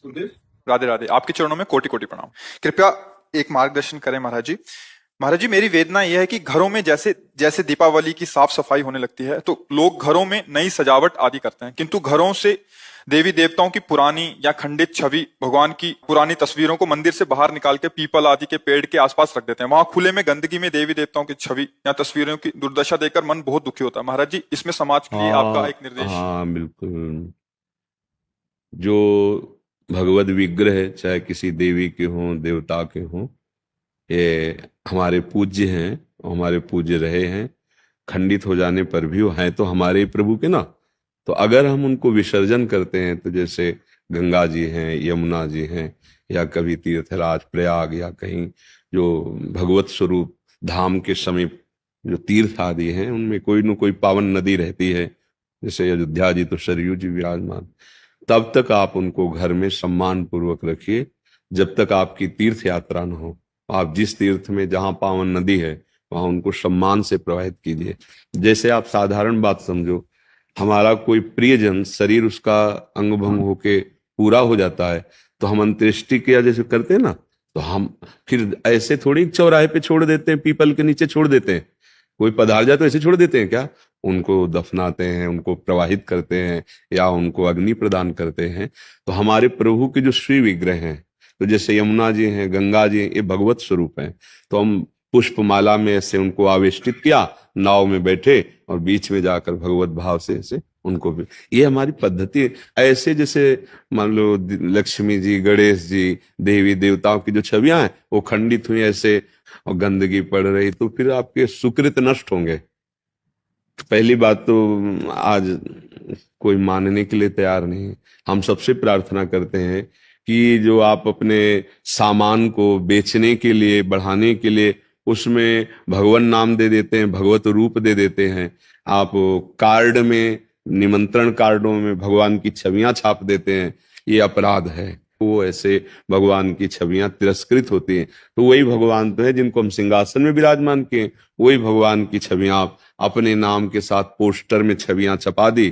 गुरुदेव, राधे राधे। आपके चरणों में कोटि कोटि प्रणाम। कृपया एक मार्गदर्शन करें महाराज जी। महाराज जी, मेरी वेदना यह है कि घरों में जैसे जैसे दीपावली की साफ सफाई होने लगती है तो लोग घरों में नई सजावट आदि करते हैं, किंतु घरों से देवी देवताओं की पुरानी या खंडित छवि, भगवान की पुरानी तस्वीरों को मंदिर से बाहर निकाल के पीपल आदि के पेड़ के आसपास रख देते हैं। वहां खुले में गंदगी में देवी देवताओं की छवि या तस्वीरों की दुर्दशा देखकर मन बहुत दुखी होता है। महाराज जी, इसमें समाज के लिए आपका हाँ एक निर्देश। हाँ, बिल्कुल। जो भगवत विग्रह चाहे किसी देवी के हों, देवता के हों, ये हमारे पूज्य हैं, हमारे पूज्य रहे हैं। खंडित हो जाने पर भी वो हैं तो हमारे ही प्रभु के ना। तो अगर हम उनको विसर्जन करते हैं, तो जैसे गंगा जी हैं, यमुना जी हैं, या कभी तीर्थराज प्रयाग या कहीं जो भगवत स्वरूप धाम के समीप जो तीर्थ आदि हैं, उनमें कोई न कोई पावन नदी रहती है। जैसे अयोध्या जी तो सरयू जी विराजमान। तब तक आप उनको घर में सम्मान पूर्वक रखिए, जब तक आपकी तीर्थ यात्रा न हो। आप जिस तीर्थ में जहां पावन नदी है वहां उनको सम्मान से प्रवाहित कीजिए। जैसे आप साधारण बात समझो, हमारा कोई प्रियजन शरीर उसका अंग भंग होके पूरा हो जाता है, तो हम अंत्येष्टि क्रिया जैसे करते हैं ना, तो हम फिर ऐसे थोड़ी चौराहे पे छोड़ देते हैं, पीपल के नीचे छोड़ देते हैं। कोई पधार जाए तो ऐसे छोड़ देते हैं क्या? उनको दफनाते हैं, उनको प्रवाहित करते हैं, या उनको अग्नि प्रदान करते हैं। तो हमारे प्रभु के जो श्री विग्रह हैं, तो जैसे यमुना जी हैं, गंगा जी हैं, ये भगवत स्वरूप हैं। तो हम पुष्पमाला में ऐसे उनको आवेष्टित किया, नाव में बैठे और बीच में जाकर भगवत भाव से ऐसे उनको भी, ये हमारी पद्धति है। ऐसे जैसे मान लो लक्ष्मी जी, गणेश जी, देवी देवताओं की जो छवियां हैं वो खंडित हुई ऐसे और गंदगी पड़ रही, तो फिर आपके सुकृत नष्ट होंगे। पहली बात तो आज कोई मानने के लिए तैयार नहीं है। हम सबसे प्रार्थना करते हैं कि जो आप अपने सामान को बेचने के लिए, बढ़ाने के लिए उसमें भगवान नाम दे देते हैं, भगवत रूप दे देते हैं। आप कार्ड में, निमंत्रण कार्डों में भगवान की छवियां छाप देते हैं, ये अपराध है। वो ऐसे भगवान की छवियां तिरस्कृत होती हैं। तो वही भगवान तो है जिनको हम सिंहासन में विराजमान किए, वही भगवान की छवियां आप अपने नाम के साथ पोस्टर में छवियां छपा दी।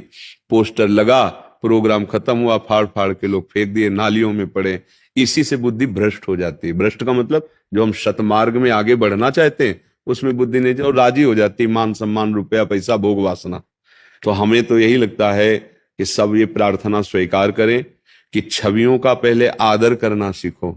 पोस्टर लगा, प्रोग्राम खत्म हुआ, फाड़ फाड़ के लोग फेंक दिए, नालियों में पड़े। इसी से बुद्धि भ्रष्ट हो जाती है। भ्रष्ट का मतलब जो हम सतमार्ग में आगे बढ़ना चाहते हैं उसमें बुद्धि नहीं, और राजी हो जाती, मान सम्मान, रुपया पैसा, भोग वासना। तो हमें तो यही लगता है कि सब ये प्रार्थना स्वीकार करें कि छवियों का पहले आदर करना सीखो।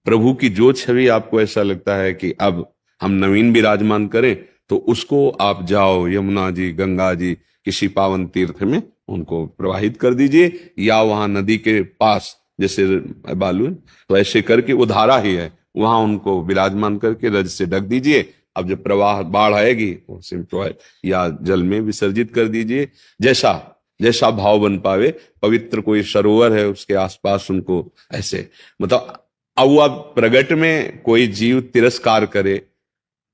प्रभु की जो छवि आपको ऐसा लगता है कि अब हम नवीन विराजमान करें, तो उसको आप जाओ यमुना जी, गंगा जी, किसी पावन तीर्थ में उनको प्रवाहित कर दीजिए, या वहां नदी के पास जैसे बालू, तो ऐसे करके वो धारा ही है, वहां उनको विराजमान करके रज से ढक दीजिए। अब जब प्रवाह बाढ़ आएगी उसे प्रवाहित या जल में विसर्जित कर दीजिए। जैसा जैसा भाव बन पावे। पवित्र कोई सरोवर है उसके आसपास उनको ऐसे, मतलब अब वो अब प्रगट में कोई जीव तिरस्कार करे,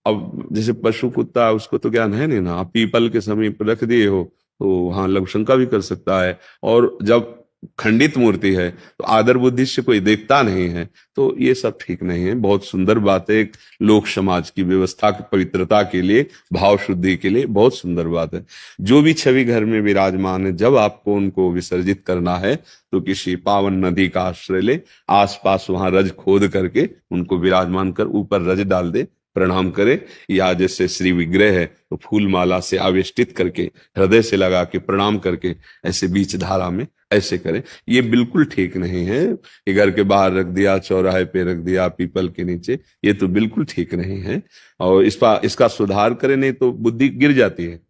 अब जैसे पशु कुत्ता उसको तो ज्ञान है नहीं ना, आप पीपल के समीप रख दिए हो तो वहां लघु शंका भी कर सकता है। और जब खंडित मूर्ति है तो आदर बुद्धि से कोई देखता नहीं है, तो ये सब ठीक नहीं है। बहुत सुंदर बात है, एक लोक समाज की व्यवस्था की पवित्रता के लिए, भाव शुद्धि के लिए बहुत सुंदर बात है। जो भी छवि घर में विराजमान है, जब आपको उनको विसर्जित करना है तो किसी पावन नदी का आश्रय ले, आसपास वहां रज खोद करके उनको विराजमान कर ऊपर रज डाल दे, प्रणाम करे। या जैसे श्री विग्रह है तो फूल माला से आवेष्टित करके हृदय से लगा के प्रणाम करके ऐसे बीच धारा में ऐसे करें। ये बिल्कुल ठीक नहीं है कि घर के बाहर रख दिया, चौराहे पे रख दिया, पीपल के नीचे, ये तो बिल्कुल ठीक नहीं है। और इसका सुधार करें, नहीं तो बुद्धि गिर जाती है,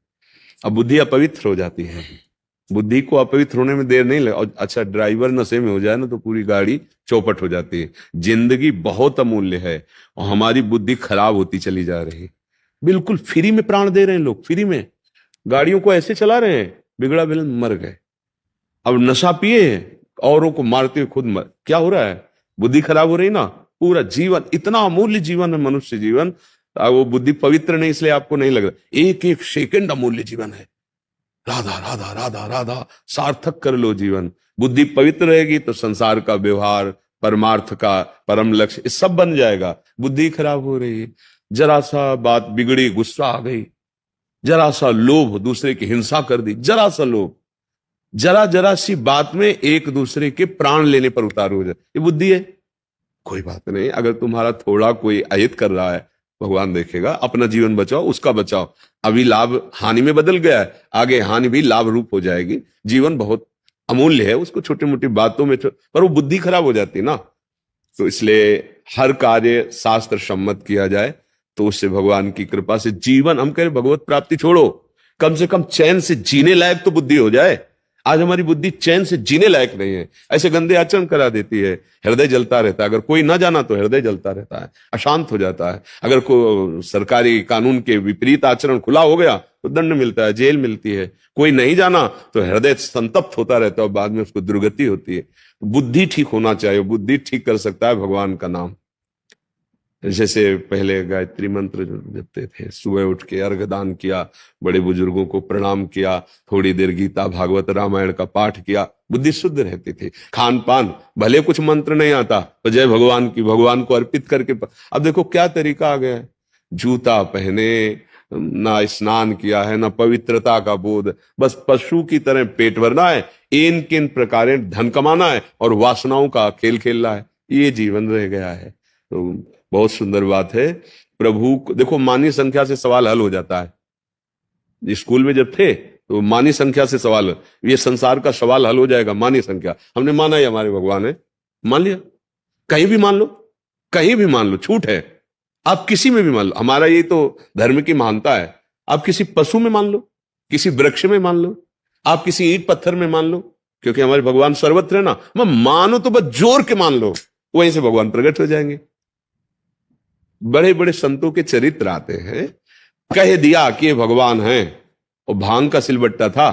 अब बुद्धि अपवित्र हो जाती है। बुद्धि को अपवित्र होने में देर नहीं लगे। और अच्छा, ड्राइवर नशे में हो जाए ना तो पूरी गाड़ी चौपट हो जाती है। जिंदगी बहुत अमूल्य है और हमारी बुद्धि खराब होती चली जा रही है। बिल्कुल फ्री में प्राण दे रहे हैं लोग, फ्री में गाड़ियों को ऐसे चला रहे हैं, बिगड़ा बिलन मर गए। अब नशा पिए हैं, औरों को मारते हुए खुद मर, क्या हो रहा है? बुद्धि खराब हो रही ना। पूरा जीवन, इतना अमूल्य जीवन है मनुष्य जीवन, वो बुद्धि पवित्र नहीं इसलिए आपको नहीं लग रहा। एक एक सेकंड अमूल्य जीवन है। राधा राधा राधा राधा सार्थक कर लो जीवन। बुद्धि पवित्र रहेगी तो संसार का व्यवहार, परमार्थ का परम लक्ष्य, सब बन जाएगा। बुद्धि खराब हो रही है, जरा सा बात बिगड़ी, गुस्सा आ गई, जरा सा लोभ, दूसरे की हिंसा कर दी, जरा सा लोभ, जरा जरा सी बात में एक दूसरे के प्राण लेने पर उतारू हो जाए, ये बुद्धि है। कोई बात नहीं, अगर तुम्हारा थोड़ा कोई अहित कर रहा है, भगवान देखेगा, अपना जीवन बचाओ, उसका बचाओ। अभी लाभ हानि में बदल गया है, आगे हानि भी लाभ रूप हो जाएगी। जीवन बहुत अमूल्य है, उसको छोटी मोटी बातों में पर वो बुद्धि खराब हो जाती है ना। तो इसलिए हर कार्य शास्त्र सम्मत किया जाए, तो उससे भगवान की कृपा से जीवन, हम कह रहे भगवत प्राप्ति छोड़ो, कम से कम चैन से जीने लायक तो बुद्धि हो जाए। आज हमारी बुद्धि चैन से जीने लायक नहीं है, ऐसे गंदे आचरण करा देती है, हृदय जलता रहता है। अगर कोई ना जाना तो हृदय जलता रहता है, अशांत हो जाता है। अगर कोई सरकारी कानून के विपरीत आचरण खुला हो गया तो दंड मिलता है, जेल मिलती है। कोई नहीं जाना तो हृदय संतप्त होता रहता है और बाद में उसको दुर्गति होती है। बुद्धि ठीक होना चाहिए, बुद्धि ठीक कर सकता है भगवान का नाम। जैसे पहले गायत्री मंत्र जपते थे, सुबह उठ के अर्घ दान किया, बड़े बुजुर्गों को प्रणाम किया, थोड़ी देर गीता भागवत रामायण का पाठ किया, बुद्धि शुद्ध रहती थी। खान पान भले कुछ मंत्र नहीं आता तो जय भगवान की, भगवान को अर्पित करके। अब देखो क्या तरीका आ गया है, जूता पहने, ना स्नान किया है, ना पवित्रता का बोध, बस पशु की तरह पेट भरना है, इन किन प्रकार धन कमाना है और वासनाओं का खेल खेलना है, ये जीवन रह गया है। तो बहुत सुंदर बात है। प्रभु को देखो, मानी संख्या से सवाल हल हो जाता है। स्कूल में जब थे तो मानी संख्या से सवाल, ये संसार का सवाल हल हो जाएगा, मानी संख्या। हमने माना ही हमारे भगवान है, मान लिया। कहीं भी मान लो, कहीं भी मान लो, छूट है। आप किसी में भी मान लो, हमारा ये तो धर्म की महानता है। आप किसी पशु में मान लो, किसी वृक्ष में मान लो, आप किसी ईंट पत्थर में मान लो, क्योंकि हमारे भगवान सर्वत्र है ना। मैं मानो तो बस जोर के मान लो, वहीं से भगवान प्रकट हो जाएंगे। बड़े बड़े संतों के चरित्र आते हैं, कह दिया कि ये भगवान हैं, और भांग का सिलबट्टा था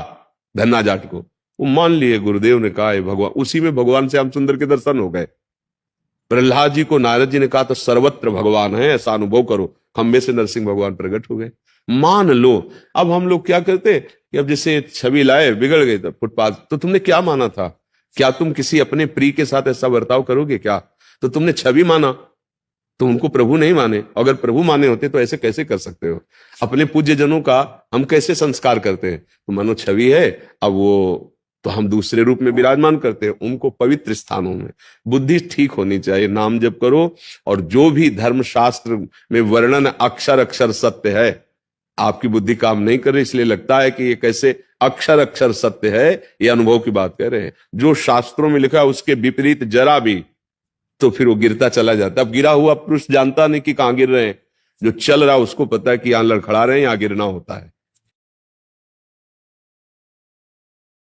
धन्ना जाट को, वो मान लिए, गुरुदेव ने कहा भगवान, उसी में भगवान श्याम सुंदर के दर्शन हो गए। प्रहलाद जी को नारद जी ने कहा तो सर्वत्र भगवान है, ऐसा अनुभव करो, खंबे से नरसिंह भगवान प्रकट हो गए। मान लो। अब हम लोग क्या करते कि अब जैसे छवि लाए, बिगड़ गए तो फुटपाथ, तो तुमने क्या माना था? क्या तुम किसी अपने प्रिय के साथ ऐसा बर्ताव करोगे क्या? तो तुमने छवि माना, तो उनको प्रभु नहीं माने। अगर प्रभु माने होते तो ऐसे कैसे कर सकते हो? अपने पूज्य जनों का हम कैसे संस्कार करते हैं? तो मानो छवि है, अब वो तो हम दूसरे रूप में विराजमान करते हैं, उनको पवित्र स्थानों में। बुद्धि ठीक होनी चाहिए, नाम जप करो, और जो भी धर्म शास्त्र में वर्णन अक्षर अक्षर सत्य है, आपकी बुद्धि काम नहीं कर रही, इसलिए लगता है कि ये कैसे अक्षर अक्षर सत्य है, ये अनुभव की बात कह रहे हैं। जो शास्त्रों में लिखा है उसके विपरीत जरा भी, तो फिर वो गिरता चला जाता है। अब गिरा हुआ पुरुष जानता नहीं कि कहां गिर रहे हैं, जो चल रहा है उसको पता है कि यहां लड़खड़ा रहे हैं, यहां गिरना होता है।